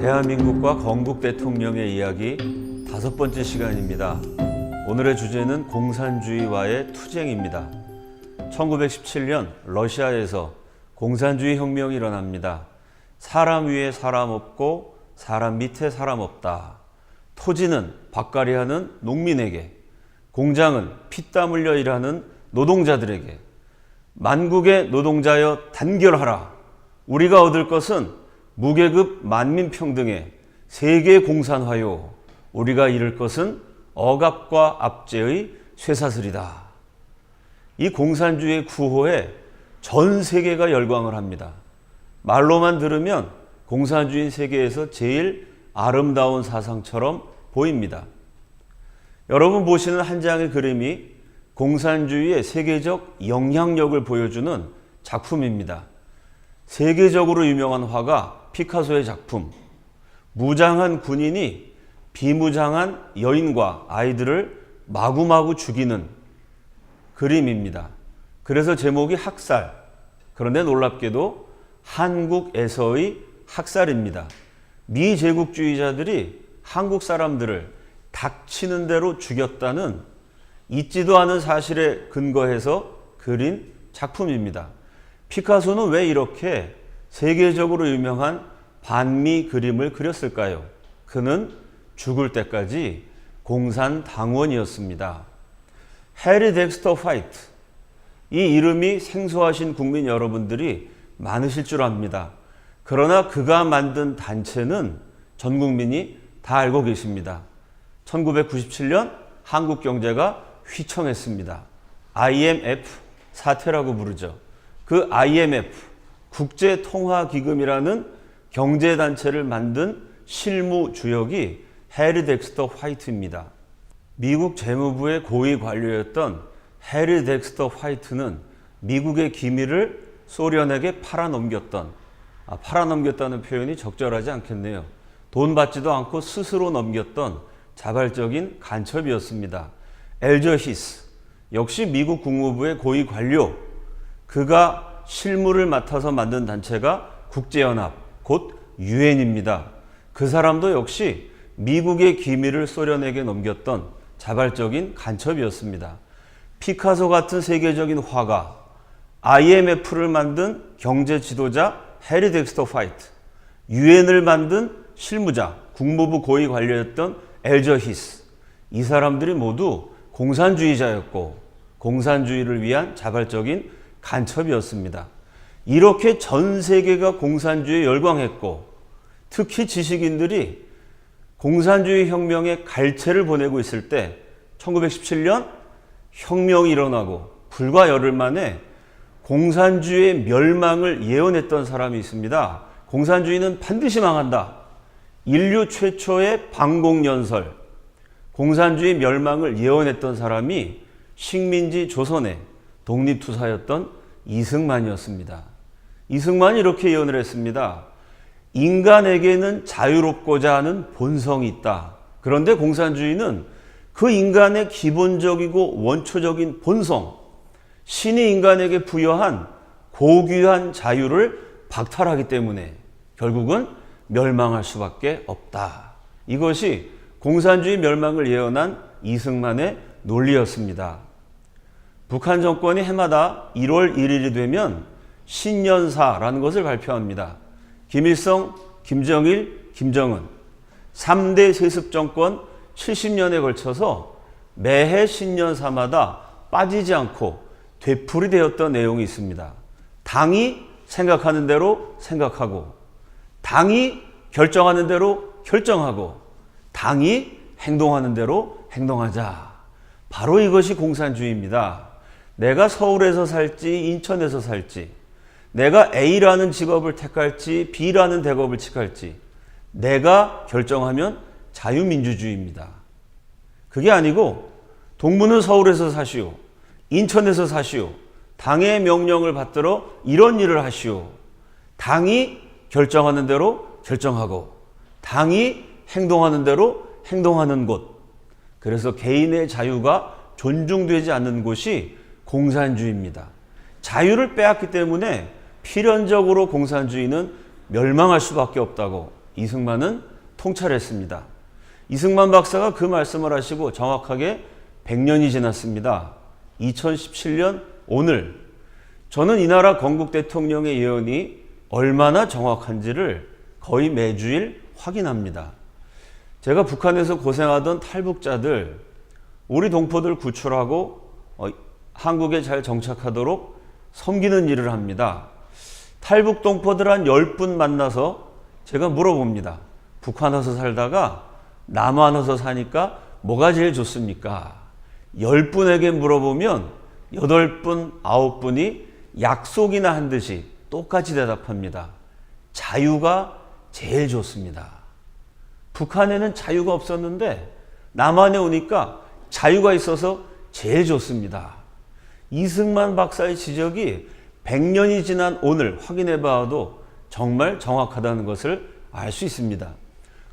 대한민국과 건국 대통령의 이야기 5번째 시간입니다. 오늘의 주제는 공산주의와의 투쟁입니다. 1917년 러시아에서 공산주의 혁명이 일어납니다. 사람 위에 사람 없고 사람 밑에 사람 없다. 토지는 밭갈이 하는 농민에게, 공장은 피땀 흘려 일하는 노동자들에게, 만국의 노동자여 단결하라. 우리가 얻을 것은 무계급 만민평등의 세계 공산화요. 우리가 잃을 것은 억압과 압제의 쇠사슬이다. 이 공산주의 구호에 전 세계가 열광을 합니다. 말로만 들으면 공산주의 세계에서 제일 아름다운 사상처럼 보입니다. 여러분 보시는 한 장의 그림이 공산주의의 세계적 영향력을 보여주는 작품입니다. 세계적으로 유명한 화가 피카소의 작품, 무장한 군인이 비무장한 여인과 아이들을 마구마구 죽이는 그림입니다. 그래서 제목이 학살, 그런데 놀랍게도 한국에서의 학살입니다. 미제국주의자들이 한국 사람들을 닥치는 대로 죽였다는 있지도 않은 사실에 근거해서 그린 작품입니다. 피카소는 왜 이렇게 세계적으로 유명한 반미 그림을 그렸을까요? 그는 죽을 때까지 공산당원이었습니다. 해리 덱스터 화이트, 이 이름이 생소하신 국민 여러분들이 많으실 줄 압니다. 그러나 그가 만든 단체는 전 국민이 다 알고 계십니다. 1997년 한국 경제가 휘청했습니다. IMF 사태라고 부르죠. 그 IMF, 국제통화기금이라는 경제단체를 만든 실무 주역이 해리 덱스터 화이트입니다. 미국 재무부의 고위 관료였던 해리 덱스터 화이트는 미국의 기밀을 소련에게 팔아넘겼다는 표현이 적절하지 않겠네요. 돈 받지도 않고 스스로 넘겼던 자발적인 간첩이었습니다. 엘저히스, 역시 미국 국무부의 고위 관료, 그가 실무를 맡아서 만든 단체가 국제연합, 곧 유엔입니다. 그 사람도 역시 미국의 기밀을 소련에게 넘겼던 자발적인 간첩이었습니다. 피카소 같은 세계적인 화가, IMF를 만든 경제 지도자 해리 덱스터 화이트, 유엔을 만든 실무자, 국무부 고위 관료였던 엘저히스, 이 사람들이 모두 공산주의자였고 공산주의를 위한 자발적인 간첩이었습니다. 이렇게 전 세계가 공산주의에 열광했고 특히 지식인들이 공산주의 혁명의 갈채를 보내고 있을 때 1917년 혁명이 일어나고 불과 열흘 만에 공산주의의 멸망을 예언했던 사람이 있습니다. 공산주의는 반드시 망한다. 인류 최초의 방공연설, 공산주의 멸망을 예언했던 사람이 식민지 조선의 독립투사였던 이승만이었습니다. 이승만이 이렇게 예언을 했습니다. 인간에게는 자유롭고자 하는 본성이 있다. 그런데 공산주의는 그 인간의 기본적이고 원초적인 본성, 신이 인간에게 부여한 고귀한 자유를 박탈하기 때문에 결국은 멸망할 수밖에 없다. 이것이 공산주의 멸망을 예언한 이승만의 논리였습니다. 북한 정권이 해마다 1월 1일이 되면 신년사라는 것을 발표합니다. 김일성, 김정일, 김정은 3대 세습 정권 70년에 걸쳐서 매해 신년사마다 빠지지 않고 되풀이되었던 내용이 있습니다. 당이 생각하는 대로 생각하고, 당이 결정하는 대로 결정하고, 당이 행동하는 대로 행동하자. 바로 이것이 공산주의입니다. 내가 서울에서 살지 인천에서 살지, 내가 A라는 직업을 택할지 B라는 대업을 택할지 내가 결정하면 자유민주주의입니다. 그게 아니고 동무는 서울에서 사시오, 인천에서 사시오, 당의 명령을 받들어 이런 일을 하시오. 당이 결정하는 대로 결정하고 당이 행동하는 대로 행동하는 곳. 그래서 개인의 자유가 존중되지 않는 곳이 공산주의입니다. 자유를 빼앗기 때문에 필연적으로 공산주의는 멸망할 수밖에 없다고 이승만은 통찰했습니다. 이승만 박사가 그 말씀을 하시고 정확하게 100년이 지났습니다. 2017년 오늘 저는 이 나라 건국 대통령의 예언이 얼마나 정확한지를 거의 매주일 확인합니다. 제가 북한에서 고생하던 탈북자들, 우리 동포들 구출하고 한국에 잘 정착하도록 섬기는 일을 합니다. 탈북 동포들 한 10분 만나서 제가 물어봅니다. 북한 와서 살다가 남한 와서 사니까 뭐가 제일 좋습니까? 10분에게 물어보면 8분, 9분이 약속이나 한 듯이 똑같이 대답합니다. 자유가 제일 좋습니다. 북한에는 자유가 없었는데 남한에 오니까 자유가 있어서 제일 좋습니다. 이승만 박사의 지적이 100년이 지난 오늘 확인해 봐도 정말 정확하다는 것을 알 수 있습니다.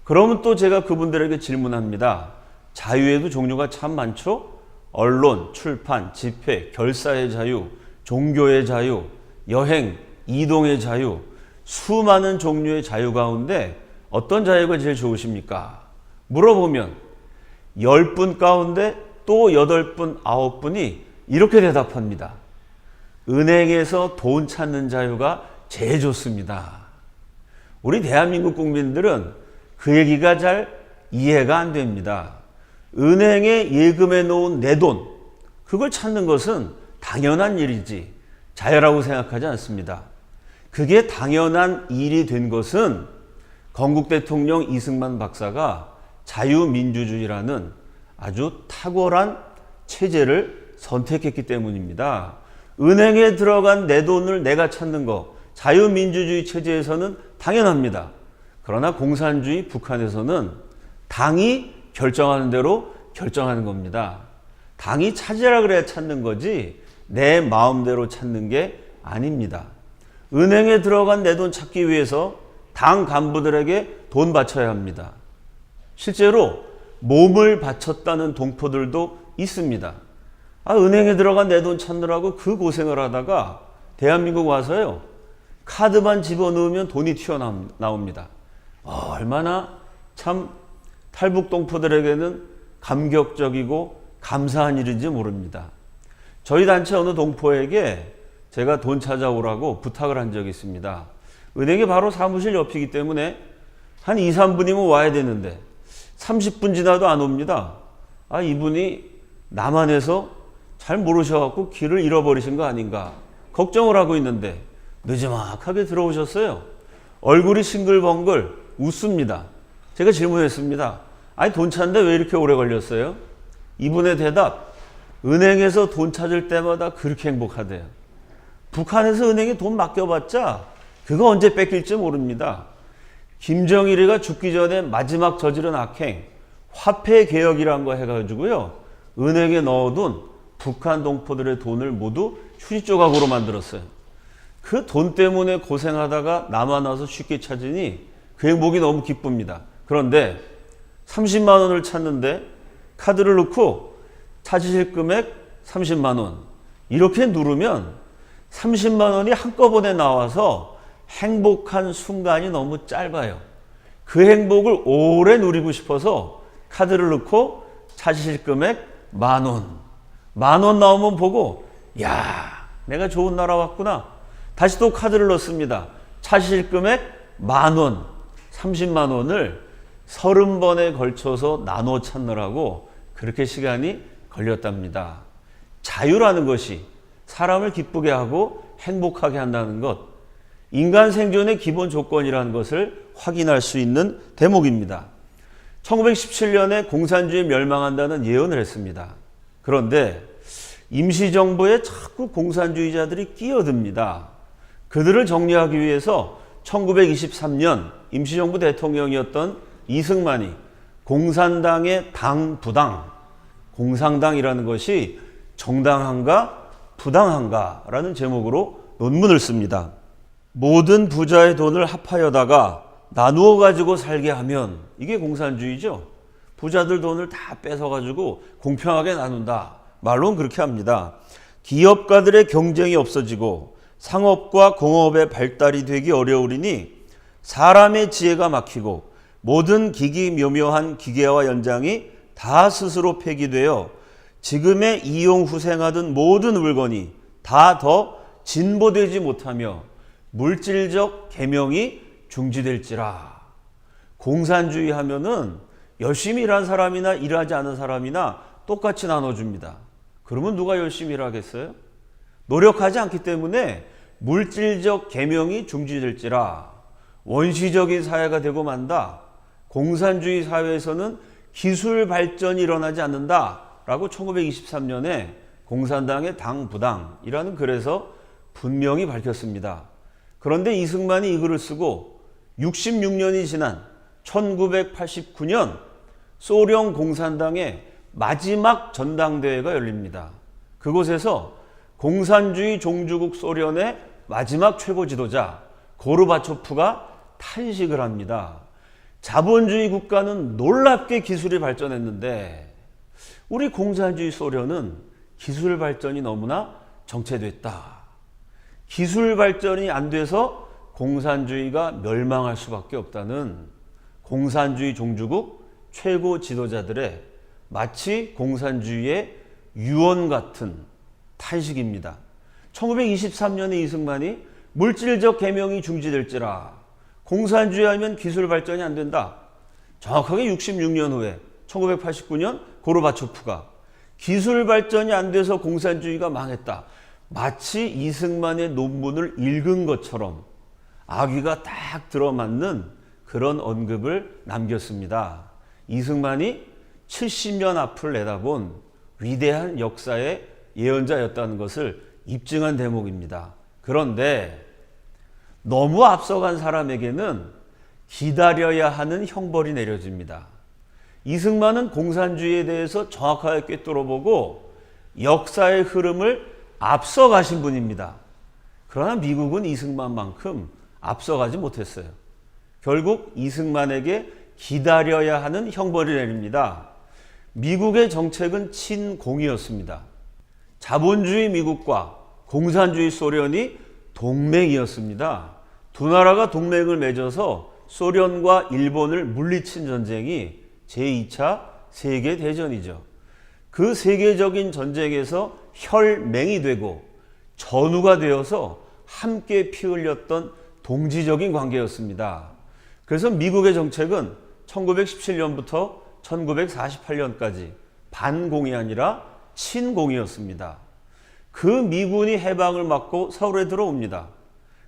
그러면 또 제가 그분들에게 질문합니다. 자유에도 종류가 참 많죠? 언론, 출판, 집회, 결사의 자유, 종교의 자유, 여행, 이동의 자유, 수많은 종류의 자유 가운데 어떤 자유가 제일 좋으십니까? 물어보면 10분 가운데 또 8분, 9분이 이렇게 대답합니다. 은행에서 돈 찾는 자유가 제일 좋습니다. 우리 대한민국 국민들은 그 얘기가 잘 이해가 안 됩니다. 은행에 예금해 놓은 내 돈, 그걸 찾는 것은 당연한 일이지 자유라고 생각하지 않습니다. 그게 당연한 일이 된 것은 건국 대통령 이승만 박사가 자유민주주의라는 아주 탁월한 체제를 선택했기 때문입니다. 은행에 들어간 내 돈을 내가 찾는 거 자유민주주의 체제에서는 당연합니다. 그러나 공산주의 북한에서는 당이 결정하는 대로 결정하는 겁니다. 당이 찾으라 그래야 찾는 거지 내 마음대로 찾는 게 아닙니다. 은행에 들어간 내 돈 찾기 위해서 당 간부들에게 돈 바쳐야 합니다. 실제로 몸을 바쳤다는 동포들도 있습니다. 은행에 들어간 내 돈 찾느라고 그 고생을 하다가 대한민국 와서요. 카드만 집어넣으면 돈이 튀어나옵니다. 얼마나 참 탈북 동포들에게는 감격적이고 감사한 일인지 모릅니다. 저희 단체 어느 동포에게 제가 돈 찾아오라고 부탁을 한 적이 있습니다. 은행이 바로 사무실 옆이기 때문에 한 2, 3분이면 와야 되는데 30분 지나도 안 옵니다. 이분이 남한에서 잘 모르셔갖고 길을 잃어버리신 거 아닌가 걱정을 하고 있는데 늦지막하게 들어오셨어요. 얼굴이 싱글벙글 웃습니다. 제가 질문했습니다. 돈 찾는데 왜 이렇게 오래 걸렸어요? 이분의 대답, 은행에서 돈 찾을 때마다 그렇게 행복하대요. 북한에서 은행에 돈 맡겨봤자 그거 언제 뺏길지 모릅니다. 김정일이가 죽기 전에 마지막 저지른 악행, 화폐 개혁이란 거 해가지고요. 은행에 넣어둔 북한 동포들의 돈을 모두 휴지 조각으로 만들었어요. 그 돈 때문에 고생하다가 남한 와서 쉽게 찾으니 그 행복이 너무 기쁩니다. 그런데 30만 원을 찾는데 카드를 넣고 찾으실 금액 30만 원 이렇게 누르면 30만 원이 한꺼번에 나와서 행복한 순간이 너무 짧아요. 그 행복을 오래 누리고 싶어서 카드를 넣고 찾으실 금액 10,000원. 10,000원 나오면 보고 내가 좋은 나라 왔구나. 다시 또 카드를 넣습니다. 찾으실 금액 10,000원. 30만 원을 30번에 걸쳐서 나눠 찾느라고 그렇게 시간이 걸렸답니다. 자유라는 것이 사람을 기쁘게 하고 행복하게 한다는 것, 인간 생존의 기본 조건이라는 것을 확인할 수 있는 대목입니다. 1917년에 공산주의 멸망한다는 예언을 했습니다. 그런데 임시정부에 자꾸 공산주의자들이 끼어듭니다. 그들을 정리하기 위해서 1923년 임시정부 대통령이었던 이승만이 공산당의 당부당, 공산당이라는 것이 정당한가 부당한가라는 제목으로 논문을 씁니다. 모든 부자의 돈을 합하여다가 나누어 가지고 살게 하면 이게 공산주의죠. 부자들 돈을 다 뺏어가지고 공평하게 나눈다. 말로는 그렇게 합니다. 기업가들의 경쟁이 없어지고 상업과 공업의 발달이 되기 어려우리니 사람의 지혜가 막히고 모든 기기묘묘한 기계와 연장이 다 스스로 폐기되어 지금의 이용 후생하던 모든 물건이 다 더 진보되지 못하며 물질적 계명이 중지될지라. 공산주의 하면은 열심히 일한 사람이나 일하지 않은 사람이나 똑같이 나눠줍니다. 그러면 누가 열심히 일하겠어요? 노력하지 않기 때문에 물질적 계명이 중지될지라. 원시적인 사회가 되고 만다. 공산주의 사회에서는 기술 발전이 일어나지 않는다 라고 1923년에 공산당의 당부당이라는 글에서 분명히 밝혔습니다. 그런데 이승만이 이 글을 쓰고 66년이 지난 1989년 소련 공산당의 마지막 전당대회가 열립니다. 그곳에서 공산주의 종주국 소련의 마지막 최고 지도자 고르바초프가 탄식을 합니다. 자본주의 국가는 놀랍게 기술이 발전했는데 우리 공산주의 소련은 기술 발전이 너무나 정체됐다. 기술 발전이 안 돼서 공산주의가 멸망할 수밖에 없다는 공산주의 종주국 최고 지도자들의 마치 공산주의의 유언 같은 탄식입니다. 1923년에 이승만이 물질적 계명이 중지될지라. 공산주의 하면 기술 발전이 안 된다. 정확하게 66년 후에 1989년 고르바초프가 기술 발전이 안 돼서 공산주의가 망했다. 마치 이승만의 논문을 읽은 것처럼 아귀가 딱 들어맞는 그런 언급을 남겼습니다. 이승만이 70년 앞을 내다본 위대한 역사의 예언자였다는 것을 입증한 대목입니다. 그런데 너무 앞서간 사람에게는 기다려야 하는 형벌이 내려집니다. 이승만은 공산주의에 대해서 정확하게 꿰뚫어보고 역사의 흐름을 앞서가신 분입니다. 그러나 미국은 이승만만큼 앞서가지 못했어요. 결국 이승만에게 기다려야 하는 형벌이 내립니다. 미국의 정책은 친공이었습니다. 자본주의 미국과 공산주의 소련이 동맹이었습니다. 두 나라가 동맹을 맺어서 소련과 일본을 물리친 전쟁이 제2차 세계대전이죠. 그 세계적인 전쟁에서 혈맹이 되고 전우가 되어서 함께 피 흘렸던 동지적인 관계였습니다. 그래서 미국의 정책은 1917년부터 1948년까지 반공이 아니라 친공이었습니다. 그 미군이 해방을 막고 서울에 들어옵니다.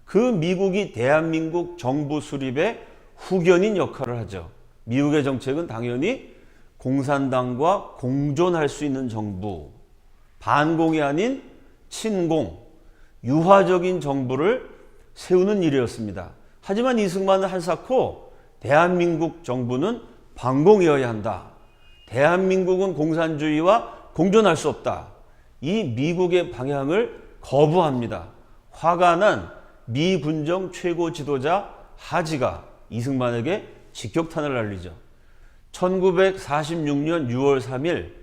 그 미국이 대한민국 정부 수립의 후견인 역할을 하죠. 미국의 정책은 당연히 공산당과 공존할 수 있는 정부, 반공이 아닌 친공, 유화적인 정부를 세우는 일이었습니다. 하지만 이승만은 한사코 대한민국 정부는 반공이어야 한다. 대한민국은 공산주의와 공존할 수 없다. 이 미국의 방향을 거부합니다. 화가 난 미군정 최고 지도자 하지가 이승만에게 직격탄을 날리죠. 1946년 6월 3일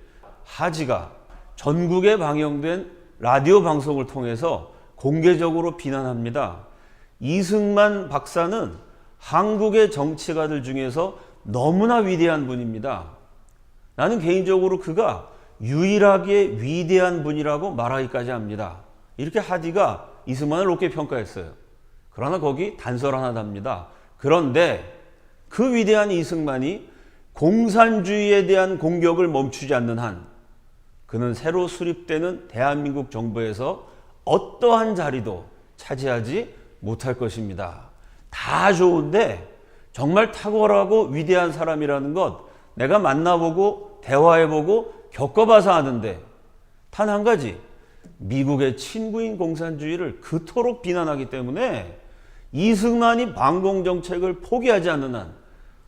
하지가 전국에 방영된 라디오 방송을 통해서 공개적으로 비난합니다. 이승만 박사는 한국의 정치가들 중에서 너무나 위대한 분입니다. 나는 개인적으로 그가 유일하게 위대한 분이라고 말하기까지 합니다. 이렇게 하디가 이승만을 높게 평가했어요. 그러나 거기 단서 하나 답니다. 그런데 그 위대한 이승만이 공산주의에 대한 공격을 멈추지 않는 한 그는 새로 수립되는 대한민국 정부에서 어떠한 자리도 차지하지 못할 것입니다. 다 좋은데 정말 탁월하고 위대한 사람이라는 것 내가 만나보고 대화해보고 겪어봐서 아는데 단 한 가지, 미국의 친구인 공산주의를 그토록 비난하기 때문에 이승만이 반공정책을 포기하지 않는 한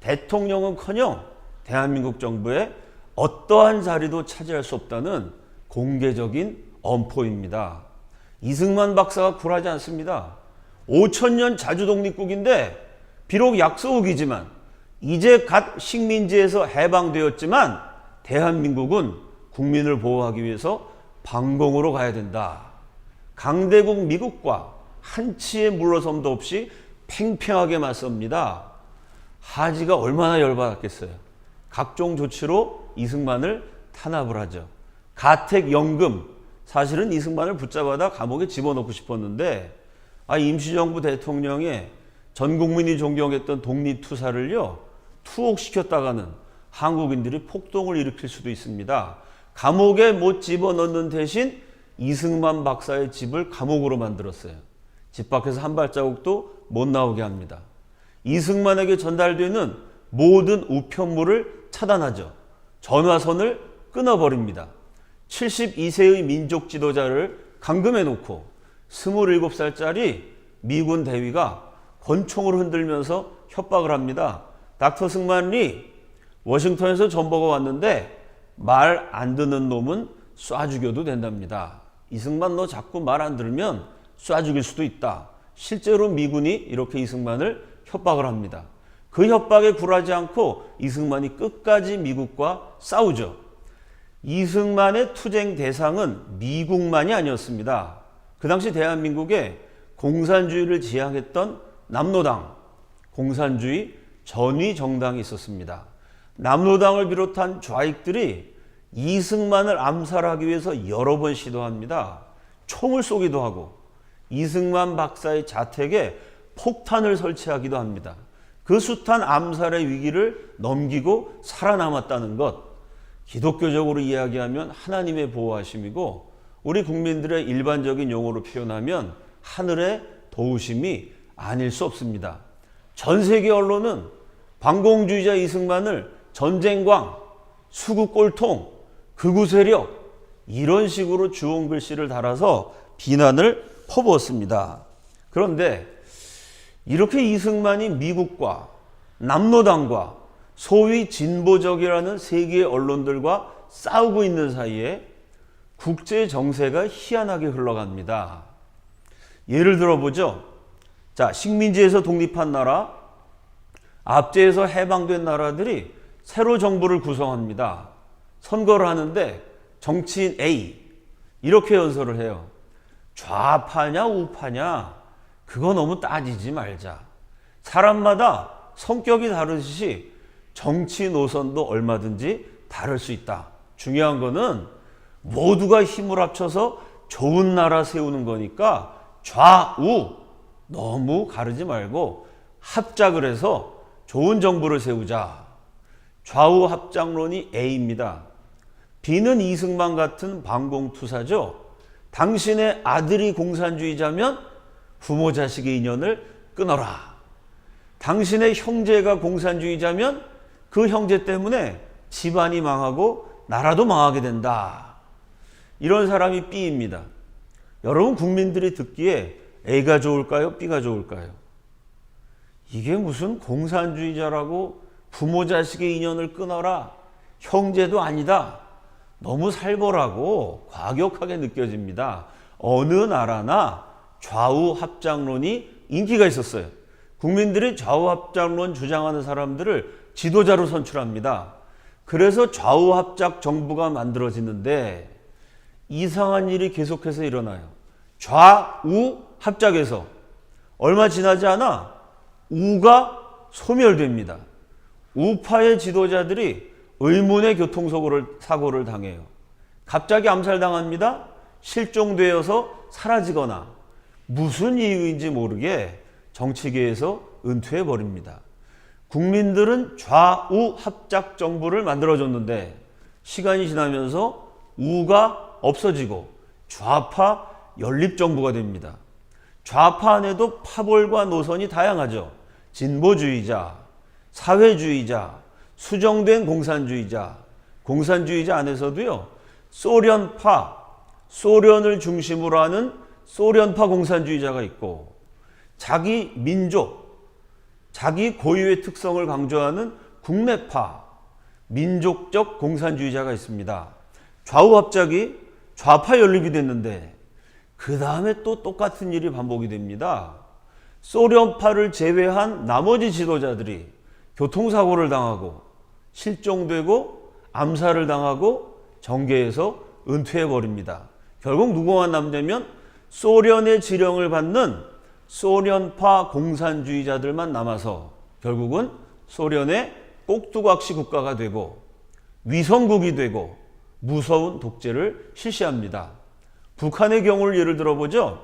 대통령은커녕 대한민국 정부에 어떠한 자리도 차지할 수 없다는 공개적인 엄포입니다. 이승만 박사가 굴하지 않습니다. 5천년 자주독립국인데 비록 약소국이지만 이제 갓 식민지에서 해방되었지만 대한민국은 국민을 보호하기 위해서 반공으로 가야 된다. 강대국 미국과 한치의 물러섬도 없이 팽팽하게 맞섭니다. 하지가 얼마나 열받았겠어요. 각종 조치로 이승만을 탄압을 하죠. 가택연금, 사실은 이승만을 붙잡아다 감옥에 집어넣고 싶었는데 임시정부 대통령의 전 국민이 존경했던 독립투사를요 투옥시켰다가는 한국인들이 폭동을 일으킬 수도 있습니다. 감옥에 못 집어넣는 대신 이승만 박사의 집을 감옥으로 만들었어요. 집 밖에서 한 발자국도 못 나오게 합니다. 이승만에게 전달되는 모든 우편물을 차단하죠. 전화선을 끊어버립니다. 72세의 민족 지도자를 감금해 놓고 27살짜리 미군 대위가 권총을 흔들면서 협박을 합니다. 닥터 승만 리, 워싱턴에서 전보가 왔는데 말 안 듣는 놈은 쏴 죽여도 된답니다. 이승만 너 자꾸 말 안 들으면 쏴 죽일 수도 있다. 실제로 미군이 이렇게 이승만을 협박을 합니다. 그 협박에 굴하지 않고 이승만이 끝까지 미국과 싸우죠. 이승만의 투쟁 대상은 미국만이 아니었습니다. 그 당시 대한민국에 공산주의를 지향했던 남로당, 공산주의 전위 정당이 있었습니다. 남로당을 비롯한 좌익들이 이승만을 암살하기 위해서 여러 번 시도합니다. 총을 쏘기도 하고 이승만 박사의 자택에 폭탄을 설치하기도 합니다. 그 숱한 암살의 위기를 넘기고 살아남았다는 것, 기독교적으로 이야기하면 하나님의 보호하심이고 우리 국민들의 일반적인 용어로 표현하면 하늘의 도우심이 아닐 수 없습니다. 전 세계 언론은 반공주의자 이승만을 전쟁광, 수구꼴통, 극우 세력 이런 식으로 주홍 글씨를 달아서 비난을 퍼부었습니다. 그런데 이렇게 이승만이 미국과 남로당과 소위 진보적이라는 세계의 언론들과 싸우고 있는 사이에 국제 정세가 희한하게 흘러갑니다. 예를 들어보죠. 자, 식민지에서 독립한 나라, 압제에서 해방된 나라들이 새로 정부를 구성합니다. 선거를 하는데 정치인 A 이렇게 연설을 해요. 좌파냐 우파냐 그거 너무 따지지 말자. 사람마다 성격이 다르듯이 정치 노선도 얼마든지 다를 수 있다. 중요한 거는 모두가 힘을 합쳐서 좋은 나라 세우는 거니까 좌우 너무 가르지 말고 합작을 해서 좋은 정부를 세우자. 좌우 합작론이 A입니다. B는 이승만 같은 반공투사죠. 당신의 아들이 공산주의자면 부모 자식의 인연을 끊어라. 당신의 형제가 공산주의자면 그 형제 때문에 집안이 망하고 나라도 망하게 된다. 이런 사람이 B입니다. 여러분 국민들이 듣기에 A가 좋을까요? B가 좋을까요? 이게 무슨 공산주의자라고 부모 자식의 인연을 끊어라. 형제도 아니다. 너무 살벌하고 과격하게 느껴집니다. 어느 나라나 좌우 합작론이 인기가 있었어요. 국민들이 좌우 합작론 주장하는 사람들을 지도자로 선출합니다. 그래서 좌우 합작 정부가 만들어지는데 이상한 일이 계속해서 일어나요. 좌우 합작에서 얼마 지나지 않아 우가 소멸됩니다. 우파의 지도자들이 의문의 교통사고를 당해요. 갑자기 암살당합니다. 실종되어서 사라지거나 무슨 이유인지 모르게 정치계에서 은퇴해버립니다. 국민들은 좌우 합작 정부를 만들어줬는데 시간이 지나면서 우가 없어지고 좌파 연립정부가 됩니다. 좌파 안에도 파벌과 노선이 다양하죠. 진보주의자, 사회주의자, 수정된 공산주의자, 공산주의자 안에서도요, 소련파, 소련을 중심으로 하는 소련파 공산주의자가 있고, 자기 민족, 자기 고유의 특성을 강조하는 국내파, 민족적 공산주의자가 있습니다. 좌우 합작이 좌파 연립이 됐는데, 그 다음에 또 똑같은 일이 반복이 됩니다. 소련파를 제외한 나머지 지도자들이 교통사고를 당하고 실종되고 암살을 당하고 정계에서 은퇴해버립니다. 결국 누구만 남냐면 소련의 지령을 받는 소련파 공산주의자들만 남아서 결국은 소련의 꼭두각시 국가가 되고 위성국이 되고 무서운 독재를 실시합니다. 북한의 경우를 예를 들어보죠.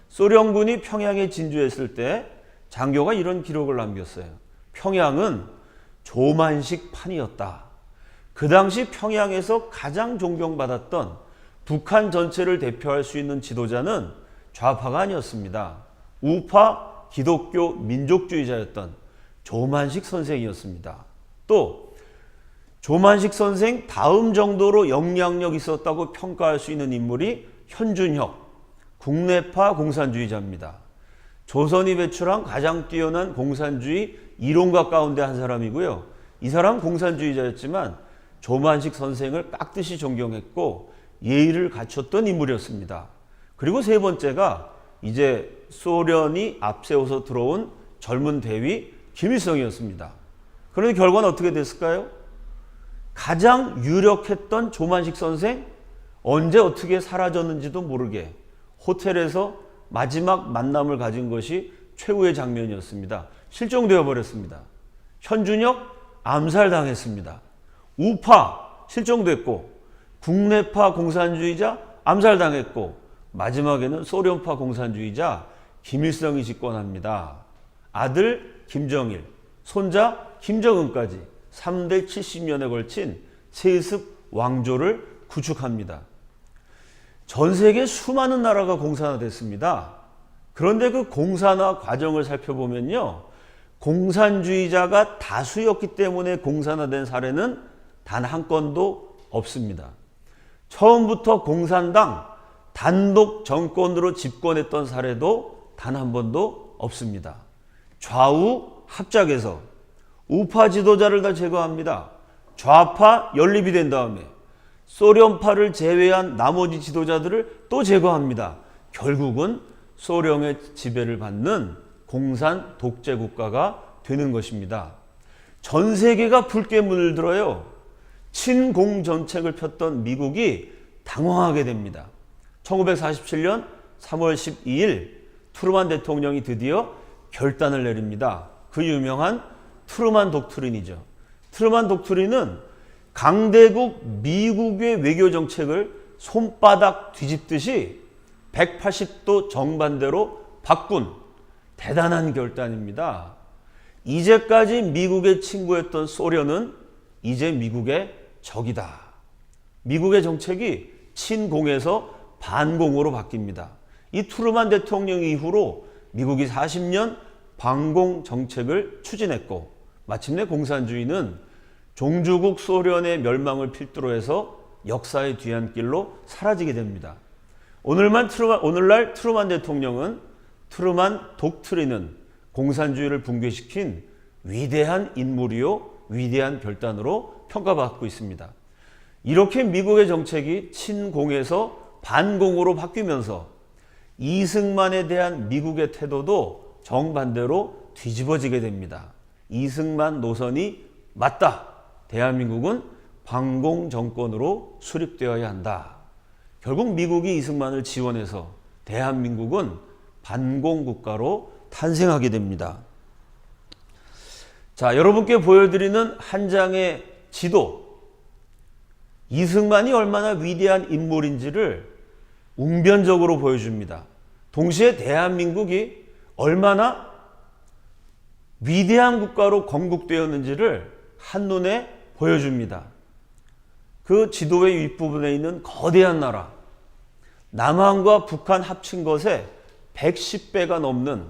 소련군이 평양에 진주했을 때 장교가 이런 기록을 남겼어요. 평양은 조만식 판이었다. 그 당시 평양에서 가장 존경받았던 북한 전체를 대표할 수 있는 지도자는 좌파가 아니었습니다. 우파 기독교 민족주의자였던 조만식 선생이었습니다. 또 조만식 선생 다음 정도로 영향력 있었다고 평가할 수 있는 인물이 현준혁 국내파 공산주의자입니다. 조선이 배출한 가장 뛰어난 공산주의 이론가 가운데 한 사람이고요. 이 사람 공산주의자였지만 조만식 선생을 깍듯이 존경했고 예의를 갖췄던 인물이었습니다. 그리고 세 번째가 이제 소련이 앞세워서 들어온 젊은 대위 김일성이었습니다. 그런데 결과는 어떻게 됐을까요? 가장 유력했던 조만식 선생 언제 어떻게 사라졌는지도 모르게 호텔에서 마지막 만남을 가진 것이 최후의 장면이었습니다. 실종되어 버렸습니다. 현준혁 암살당했습니다. 우파 실종됐고 국내파 공산주의자 암살당했고 마지막에는 소련파 공산주의자 김일성이 집권합니다. 아들 김정일, 손자 김정은까지 3대 70년에 걸친 세습 왕조를 구축합니다. 전 세계 수많은 나라가 공산화됐습니다. 그런데 그 공산화 과정을 살펴보면요. 공산주의자가 다수였기 때문에 공산화된 사례는 단 한 건도 없습니다. 처음부터 공산당 단독 정권으로 집권했던 사례도 단 한 번도 없습니다. 좌우 합작해서 우파 지도자를 다 제거합니다. 좌파 연립이 된 다음에 소련파를 제외한 나머지 지도자들을 또 제거합니다. 결국은 소련의 지배를 받는 공산 독재 국가가 되는 것입니다. 전 세계가 붉게 물들어요. 친공 정책을 폈던 미국이 당황하게 됩니다. 1947년 3월 12일 트루만 대통령이 드디어 결단을 내립니다. 그 유명한 트루만 독트린이죠. 트루만 독트린은 강대국 미국의 외교 정책을 손바닥 뒤집듯이 180도 정반대로 바꾼 대단한 결단입니다. 이제까지 미국의 친구였던 소련은 이제 미국의 적이다. 미국의 정책이 친공에서 반공으로 바뀝니다. 이 트루만 대통령 이후로 미국이 40년 반공 정책을 추진했고 마침내 공산주의는 종주국 소련의 멸망을 필두로 해서 역사의 뒤안길로 사라지게 됩니다. 오늘날 트루만 대통령은 트루만 독트린은 공산주의를 붕괴시킨 위대한 인물이요 위대한 결단으로 평가받고 있습니다. 이렇게 미국의 정책이 친공에서 반공으로 바뀌면서 이승만에 대한 미국의 태도도 정반대로 뒤집어지게 됩니다. 이승만 노선이 맞다. 대한민국은 반공 정권으로 수립되어야 한다. 결국 미국이 이승만을 지원해서 대한민국은 반공 국가로 탄생하게 됩니다. 자, 여러분께 보여드리는 한 장의 지도. 이승만이 얼마나 위대한 인물인지를 웅변적으로 보여줍니다. 동시에 대한민국이 얼마나 위대한 국가로 건국되었는지를 한눈에 보여줍니다. 그 지도의 윗부분에 있는 거대한 나라, 남한과 북한 합친 것에 110배가 넘는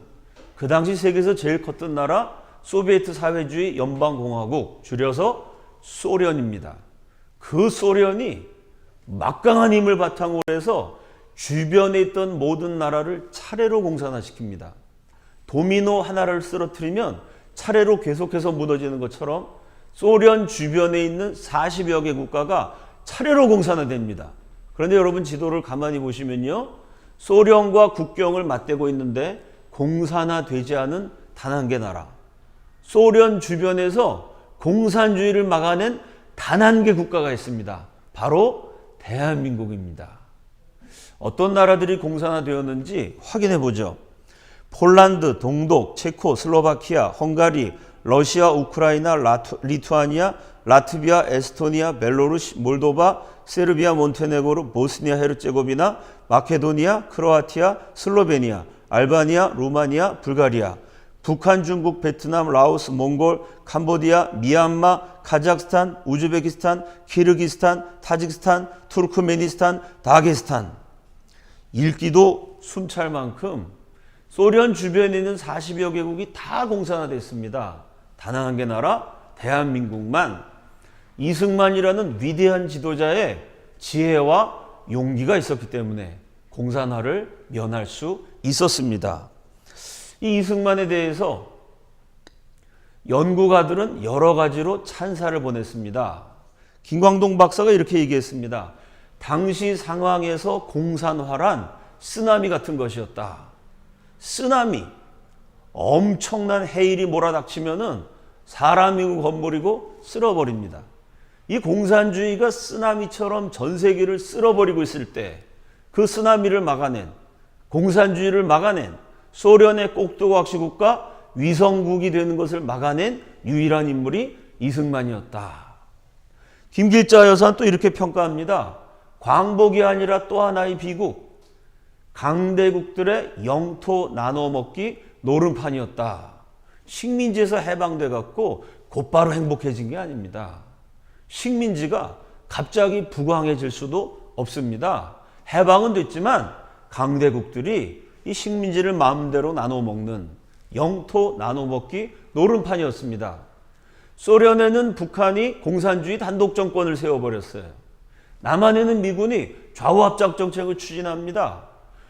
그 당시 세계에서 제일 컸던 나라 소비에트 사회주의 연방공화국, 줄여서 소련입니다. 그 소련이 막강한 힘을 바탕으로 해서 주변에 있던 모든 나라를 차례로 공산화시킵니다. 도미노 하나를 쓰러뜨리면 차례로 계속해서 무너지는 것처럼 소련 주변에 있는 40여 개 국가가 차례로 공산화됩니다. 그런데 여러분 지도를 가만히 보시면요. 소련과 국경을 맞대고 있는데 공산화되지 않은 단 한 개 나라. 소련 주변에서 공산주의를 막아낸 단 한 개 국가가 있습니다. 바로 대한민국입니다. 어떤 나라들이 공산화되었는지 확인해 보죠. 폴란드, 동독, 체코, 슬로바키아, 헝가리, 러시아, 우크라이나, 리투아니아, 라트비아, 에스토니아, 벨로루시, 몰도바, 세르비아, 몬테네그로, 보스니아, 헤르체고비나, 마케도니아, 크로아티아, 슬로베니아, 알바니아, 루마니아, 불가리아, 북한, 중국, 베트남, 라오스, 몽골, 캄보디아, 미얀마, 카자흐스탄, 우즈베키스탄, 키르기스탄, 타지키스탄, 투르크메니스탄, 다게스탄. 읽기도 숨찰 만큼 소련 주변에 있는 40여 개국이 다 공산화됐습니다. 단 한 개 나라 대한민국만 이승만이라는 위대한 지도자의 지혜와 용기가 있었기 때문에 공산화를 면할 수 있었습니다. 이 이승만에 대해서 연구가들은 여러 가지로 찬사를 보냈습니다. 김광동 박사가 이렇게 얘기했습니다. 당시 상황에서 공산화란 쓰나미 같은 것이었다. 쓰나미, 엄청난 해일이 몰아닥치면은 사람이고 건물이고 쓸어버립니다. 이 공산주의가 쓰나미처럼 전 세계를 쓸어버리고 있을 때 그 쓰나미를 막아낸, 공산주의를 막아낸 소련의 꼭두각시국가 위성국이 되는 것을 막아낸 유일한 인물이 이승만이었다. 김길자 여사는 또 이렇게 평가합니다. 광복이 아니라 또 하나의 비국, 강대국들의 영토 나눠먹기 노름판이었다. 식민지에서 해방돼 갖고 곧바로 행복해진 게 아닙니다. 식민지가 갑자기 부강해질 수도 없습니다. 해방은 됐지만 강대국들이 이 식민지를 마음대로 나눠먹는 영토 나눠먹기 노름판이었습니다. 소련에는 북한이 공산주의 단독 정권을 세워버렸어요. 남한에는 미군이 좌우합작 정책을 추진합니다.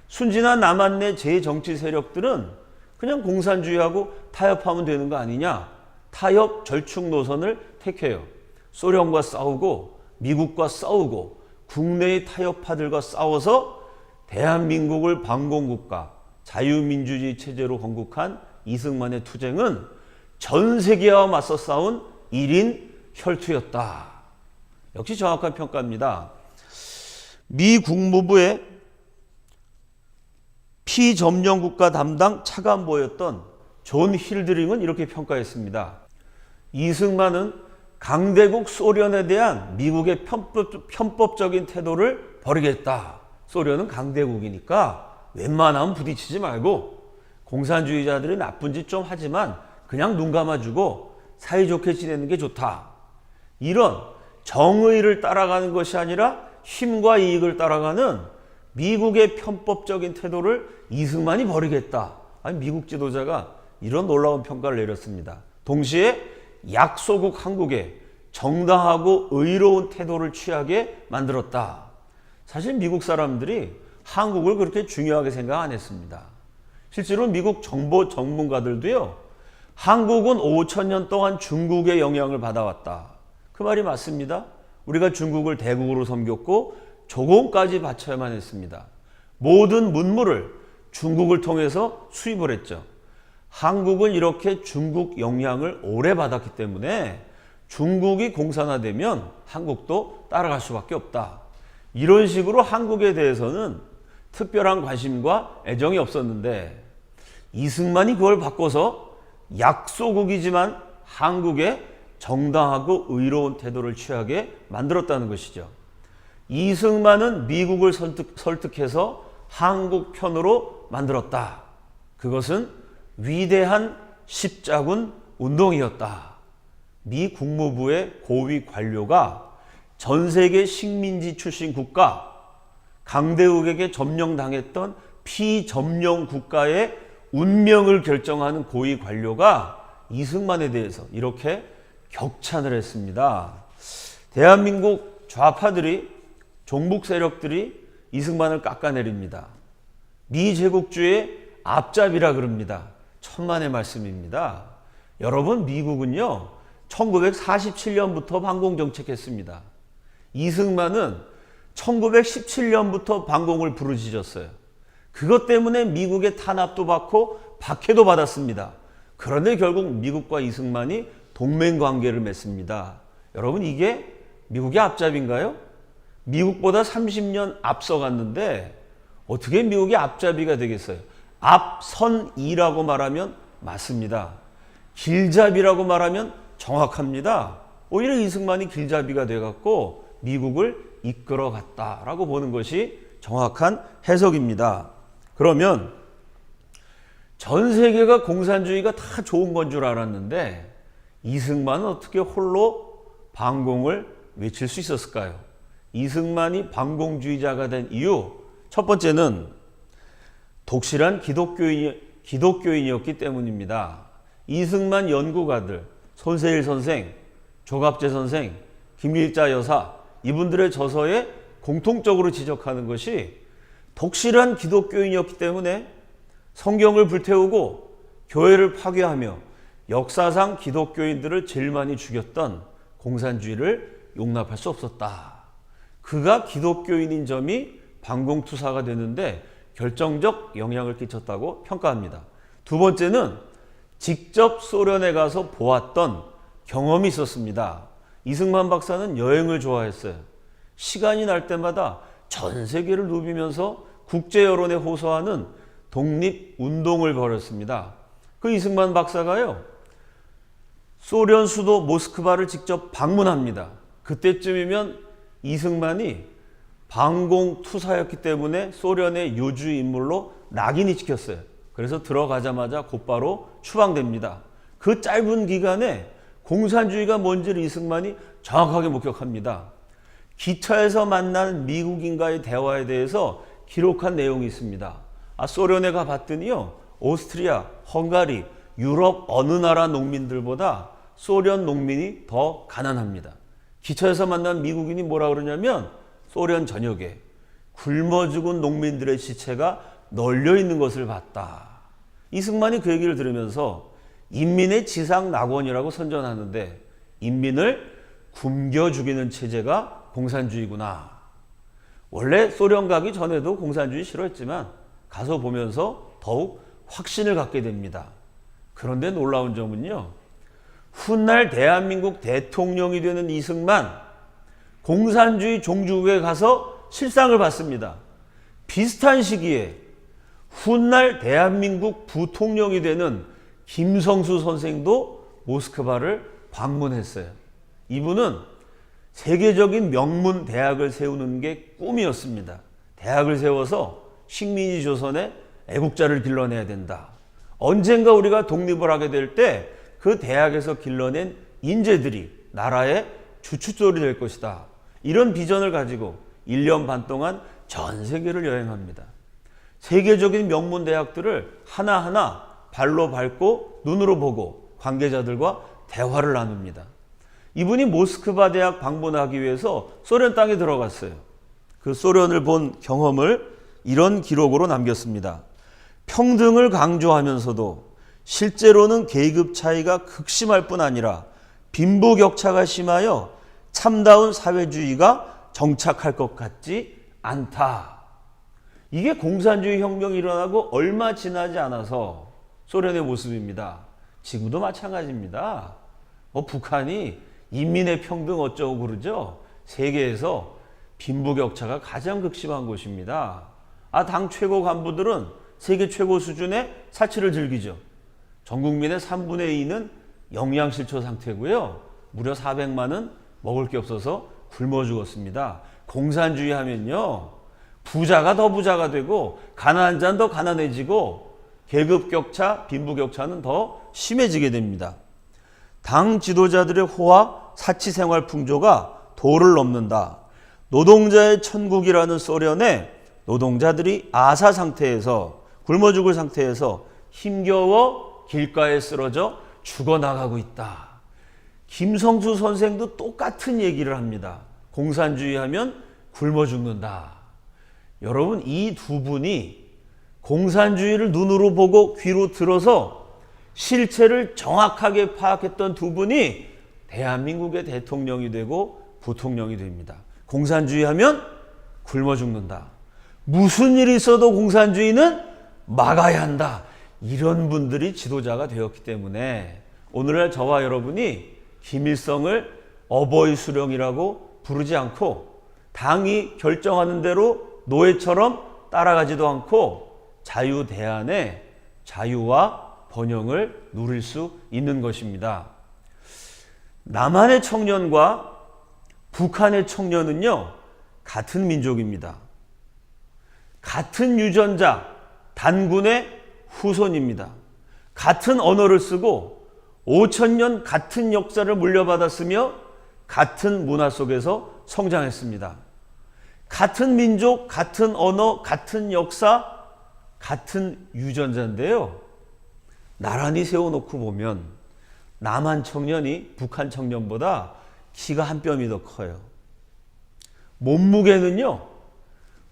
순진한 남한 내 제정치 세력들은 그냥 공산주의하고 타협하면 되는 거 아니냐, 타협 절충 노선을 택해요. 소련과 싸우고 미국과 싸우고 국내의 타협파들과 싸워서 대한민국을 반공국가 자유민주주의 체제로 건국한 이승만의 투쟁은 전 세계와 맞서 싸운 1인 혈투였다. 역시 정확한 평가입니다. 미 국무부의 피점령국가 담당 차관보였던 존 힐드링은 이렇게 평가했습니다. 이승만은 강대국 소련에 대한 미국의 편법적인 태도를 버리겠다. 소련은 강대국이니까 웬만하면 부딪히지 말고 공산주의자들이 나쁜 짓 좀 하지만 그냥 눈 감아주고 사이좋게 지내는 게 좋다. 이런 정의를 따라가는 것이 아니라 힘과 이익을 따라가는 미국의 편법적인 태도를 이승만이 버리겠다. 아니, 미국 지도자가 이런 놀라운 평가를 내렸습니다. 동시에 약소국 한국에 정당하고 의로운 태도를 취하게 만들었다. 사실 미국 사람들이 한국을 그렇게 중요하게 생각 안 했습니다. 실제로 미국 정보 전문가들도요, 한국은 5,000년 동안 중국의 영향을 받아왔다. 그 말이 맞습니다. 우리가 중국을 대국으로 섬겼고 조공까지 바쳐야만 했습니다. 모든 문물을 중국을 통해서 수입을 했죠. 한국은 이렇게 중국 영향을 오래 받았기 때문에 중국이 공산화되면 한국도 따라갈 수밖에 없다. 이런 식으로 한국에 대해서는 특별한 관심과 애정이 없었는데 이승만이 그걸 바꿔서 약소국이지만 한국에 정당하고 의로운 태도를 취하게 만들었다는 것이죠. 이승만은 미국을 설득해서 한국 편으로 만들었다. 그것은 위대한 십자군 운동이었다. 미 국무부의 고위 관료가 전 세계 식민지 출신 국가, 강대국에게 점령당했던 피점령 국가의 운명을 결정하는 고위 관료가 이승만에 대해서 이렇게 격찬을 했습니다. 대한민국 좌파들이, 종북 세력들이 이승만을 깎아내립니다. 미제국주의 앞잡이라 그럽니다. 천만의 말씀입니다. 여러분, 미국은요 1947년부터 반공정책했습니다. 이승만은 1917년부터 반공을 부르짖었어요. 그것 때문에 미국의 탄압도 받고 박해도 받았습니다. 그런데 결국 미국과 이승만이 동맹관계를 맺습니다. 여러분, 이게 미국의 앞잡이인가요? 미국보다 30년 앞서갔는데 어떻게 미국의 앞잡이가 되겠어요? 앞선이라고 말하면 맞습니다. 길잡이라고 말하면 정확합니다. 오히려 이승만이 길잡이가 돼갖고 미국을 이끌어갔다라고 보는 것이 정확한 해석입니다. 그러면 전 세계가 공산주의가 다 좋은 건 줄 알았는데 이승만은 어떻게 홀로 반공을 외칠 수 있었을까요? 이승만이 반공주의자가 된 이유, 첫 번째는 독실한 기독교인이었기 때문입니다. 이승만 연구가들, 손세일 선생, 조갑재 선생, 김일자 여사, 이분들의 저서에 공통적으로 지적하는 것이 독실한 기독교인이었기 때문에 성경을 불태우고 교회를 파괴하며 역사상 기독교인들을 제일 많이 죽였던 공산주의를 용납할 수 없었다. 그가 기독교인인 점이 반공투사가 되는데 결정적 영향을 끼쳤다고 평가합니다. 두 번째는 직접 소련에 가서 보았던 경험이 있었습니다. 이승만 박사는 여행을 좋아했어요. 시간이 날 때마다 전 세계를 누비면서 국제 여론에 호소하는 독립운동을 벌였습니다. 그 이승만 박사가요, 소련 수도 모스크바를 직접 방문합니다. 그때쯤이면 이승만이 반공투사였기 때문에 소련의 요주 인물로 낙인이 찍혔어요. 그래서 들어가자마자 곧바로 추방됩니다. 그 짧은 기간에 공산주의가 뭔지를 이승만이 정확하게 목격합니다. 기차에서 만난 미국인과의 대화에 대해서 기록한 내용이 있습니다. 소련에 가봤더니요, 오스트리아, 헝가리, 유럽 어느 나라 농민들보다 소련 농민이 더 가난합니다. 기차에서 만난 미국인이 뭐라 그러냐면 소련 전역에 굶어 죽은 농민들의 시체가 널려 있는 것을 봤다. 이승만이 그 얘기를 들으면서 인민의 지상 낙원이라고 선전하는데 인민을 굶겨 죽이는 체제가 공산주의구나. 원래 소련 가기 전에도 공산주의 싫어했지만 가서 보면서 더욱 확신을 갖게 됩니다. 그런데 놀라운 점은요, 훗날 대한민국 대통령이 되는 이승만, 공산주의 종주국에 가서 실상을 봤습니다. 비슷한 시기에 훗날 대한민국 부통령이 되는 김성수 선생도 모스크바를 방문했어요. 이분은 세계적인 명문 대학을 세우는 게 꿈이었습니다. 대학을 세워서 식민지 조선에 애국자를 길러내야 된다. 언젠가 우리가 독립을 하게 될 때 그 대학에서 길러낸 인재들이 나라의 주춧돌이 될 것이다. 이런 비전을 가지고 1년 반 동안 전 세계를 여행합니다. 세계적인 명문 대학들을 하나하나 발로 밟고 눈으로 보고 관계자들과 대화를 나눕니다. 이분이 모스크바 대학 방문하기 위해서 소련 땅에 들어갔어요. 그 소련을 본 경험을 이런 기록으로 남겼습니다. 평등을 강조하면서도 실제로는 계급 차이가 극심할 뿐 아니라 빈부격차가 심하여 참다운 사회주의가 정착할 것 같지 않다. 이게 공산주의 혁명이 일어나고 얼마 지나지 않아서 소련의 모습입니다. 지금도 마찬가지입니다. 북한이 인민의 평등 어쩌고 그러죠. 세계에서 빈부격차가 가장 극심한 곳입니다. 당 최고 간부들은 세계 최고 수준의 사치를 즐기죠. 전 국민의 3분의 2는 영양실조 상태고요. 무려 400만은 먹을 게 없어서 굶어 죽었습니다. 공산주의 하면요, 부자가 더 부자가 되고 가난한 자는 더 가난해지고 계급격차, 빈부격차는 더 심해지게 됩니다. 당 지도자들의 호화, 사치생활 풍조가 도를 넘는다. 노동자의 천국이라는 소련에 노동자들이 아사 상태에서 굶어 죽을 상태에서 힘겨워 길가에 쓰러져 죽어나가고 있다. 김성수 선생도 똑같은 얘기를 합니다. 공산주의 하면 굶어 죽는다. 여러분, 이 두 분이 공산주의를 눈으로 보고 귀로 들어서 실체를 정확하게 파악했던 두 분이 대한민국의 대통령이 되고 부통령이 됩니다. 공산주의 하면 굶어 죽는다. 무슨 일이 있어도 공산주의는 막아야 한다. 이런 분들이 지도자가 되었기 때문에 오늘날 저와 여러분이 김일성을 어버이 수령이라고 부르지 않고 당이 결정하는 대로 노예처럼 따라가지도 않고 자유대안의 자유와 번영을 누릴 수 있는 것입니다. 남한의 청년과 북한의 청년은요, 같은 민족입니다. 같은 유전자, 단군의 후손입니다. 같은 언어를 쓰고 5,000년 같은 역사를 물려받았으며 같은 문화 속에서 성장했습니다. 같은 민족, 같은 언어, 같은 역사, 같은 유전자인데요. 나란히 세워놓고 보면 남한 청년이 북한 청년보다 키가 한 뼘이 더 커요. 몸무게는요,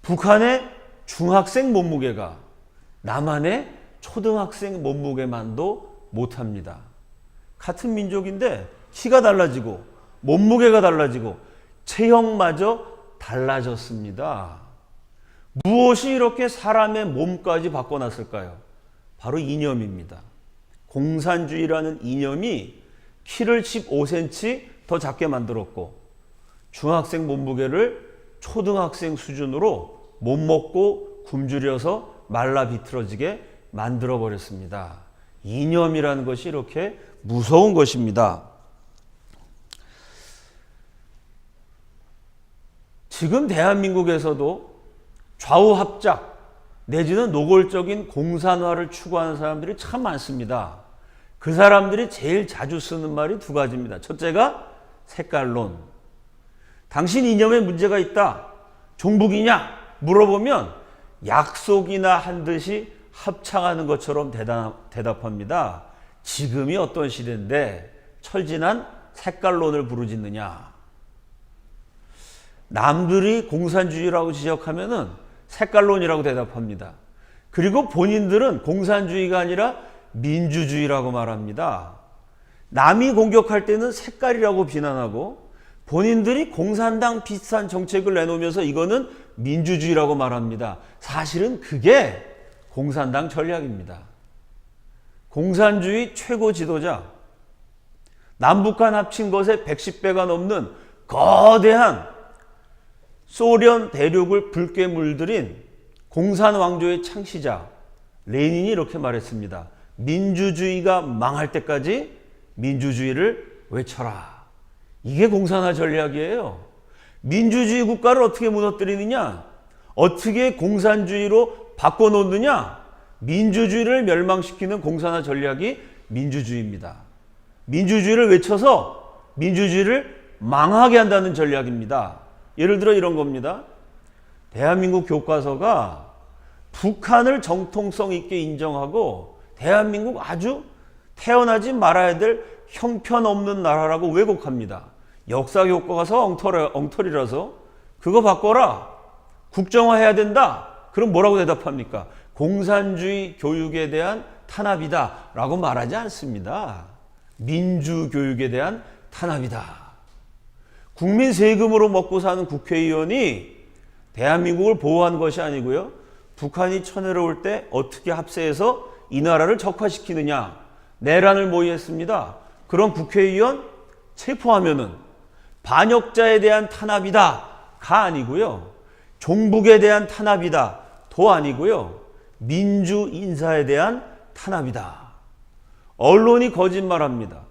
북한의 중학생 몸무게가 남한의 초등학생 몸무게만도 못합니다. 같은 민족인데 키가 달라지고 몸무게가 달라지고 체형마저 달라졌습니다. 무엇이 이렇게 사람의 몸까지 바꿔놨을까요? 바로 이념입니다. 공산주의라는 이념이 키를 15cm 더 작게 만들었고 중학생 몸무게를 초등학생 수준으로 못 먹고 굶주려서 말라 비틀어지게 만들어버렸습니다. 이념이라는 것이 이렇게 무서운 것입니다. 지금 대한민국에서도 좌우합작 내지는 노골적인 공산화를 추구하는 사람들이 참 많습니다. 그 사람들이 제일 자주 쓰는 말이 두 가지입니다. 첫째가 색깔론. 당신 이념에 문제가 있다. 종북이냐? 물어보면 약속이나 한 듯이 합창하는 것처럼 대답합니다. 지금이 어떤 시대인데 철진한 색깔론을 부르짖느냐. 남들이 공산주의라고 지적하면은 색깔론이라고 대답합니다. 그리고 본인들은 공산주의가 아니라 민주주의라고 말합니다. 남이 공격할 때는 색깔이라고 비난하고 본인들이 공산당 비슷한 정책을 내놓으면서 이거는 민주주의라고 말합니다. 사실은 그게 공산당 전략입니다. 공산주의 최고 지도자, 남북한 합친 것에 110배가 넘는 거대한 소련 대륙을 붉게 물들인 공산왕조의 창시자 레닌이 이렇게 말했습니다. 민주주의가 망할 때까지 민주주의를 외쳐라. 이게 공산화 전략이에요. 민주주의 국가를 어떻게 무너뜨리느냐? 어떻게 공산주의로 바꿔놓느냐? 민주주의를 멸망시키는 공산화 전략이 민주주의입니다. 민주주의를 외쳐서 민주주의를 망하게 한다는 전략입니다. 예를 들어 이런 겁니다. 대한민국 교과서가 북한을 정통성 있게 인정하고 대한민국 아주 태어나지 말아야 될 형편없는 나라라고 왜곡합니다. 역사 교과서 엉터리라서 그거 바꿔라. 국정화해야 된다. 그럼 뭐라고 대답합니까? 공산주의 교육에 대한 탄압이다 라고 말하지 않습니다. 민주교육에 대한 탄압이다. 국민 세금으로 먹고 사는 국회의원이 대한민국을 보호한 것이 아니고요. 북한이 쳐내려올 때 어떻게 합세해서 이 나라를 적화시키느냐. 내란을 모의했습니다. 그런 국회의원 체포하면은 반역자에 대한 탄압이다가 아니고요. 종북에 대한 탄압이다 도 아니고요. 민주 인사에 대한 탄압이다. 언론이 거짓말합니다.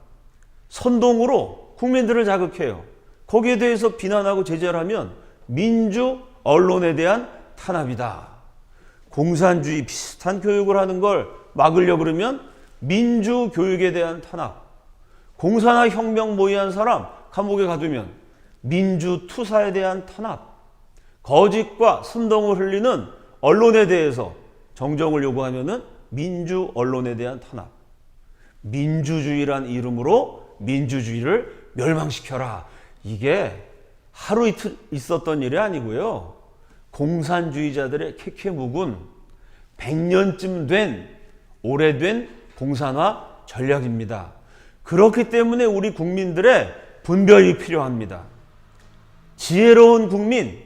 선동으로 국민들을 자극해요. 거기에 대해서 비난하고 제재를 하면 민주 언론에 대한 탄압이다. 공산주의 비슷한 교육을 하는 걸 막으려고 그러면 민주 교육에 대한 탄압. 공산화 혁명 모의한 사람 감옥에 가두면 민주 투사에 대한 탄압. 거짓과 선동을 흘리는 언론에 대해서 정정을 요구하면은 민주 언론에 대한 탄압. 민주주의란 이름으로 민주주의를 멸망시켜라. 이게 하루 이틀 있었던 일이 아니고요. 공산주의자들의 캐캐묵은 100년쯤 된 오래된 공산화 전략입니다. 그렇기 때문에 우리 국민들의 분별이 필요합니다. 지혜로운 국민,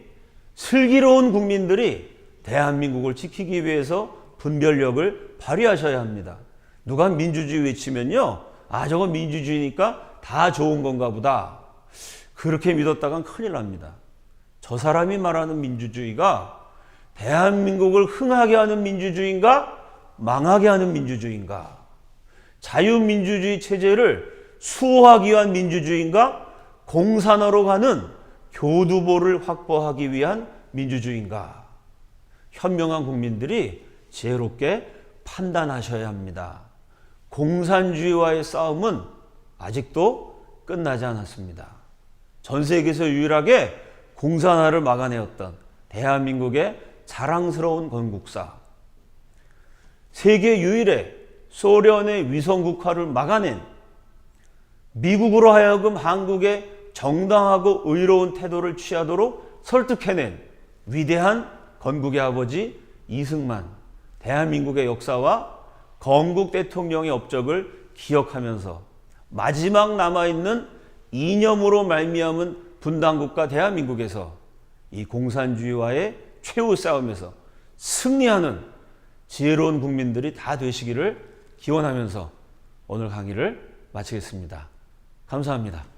슬기로운 국민들이 대한민국을 지키기 위해서 분별력을 발휘하셔야 합니다. 누가 민주주의 외치면요. 아, 저건 민주주의니까 다 좋은 건가 보다. 그렇게 믿었다간 큰일 납니다. 저 사람이 말하는 민주주의가 대한민국을 흥하게 하는 민주주의인가? 망하게 하는 민주주의인가? 자유민주주의 체제를 수호하기 위한 민주주의인가? 공산화로 가는 교두보를 확보하기 위한 민주주의인가? 현명한 국민들이 지혜롭게 판단하셔야 합니다. 공산주의와의 싸움은 아직도 끝나지 않았습니다. 전 세계에서 유일하게 공산화를 막아내었던 대한민국의 자랑스러운 건국사, 세계 유일의 소련의 위성국화를 막아낸, 미국으로 하여금 한국의 정당하고 의로운 태도를 취하도록 설득해낸 위대한 건국의 아버지 이승만, 대한민국의 역사와 건국 대통령의 업적을 기억하면서 마지막 남아있는 이념으로 말미암은 분단국가 대한민국에서 이 공산주의와의 최후 싸움에서 승리하는 지혜로운 국민들이 다 되시기를 기원하면서 오늘 강의를 마치겠습니다. 감사합니다.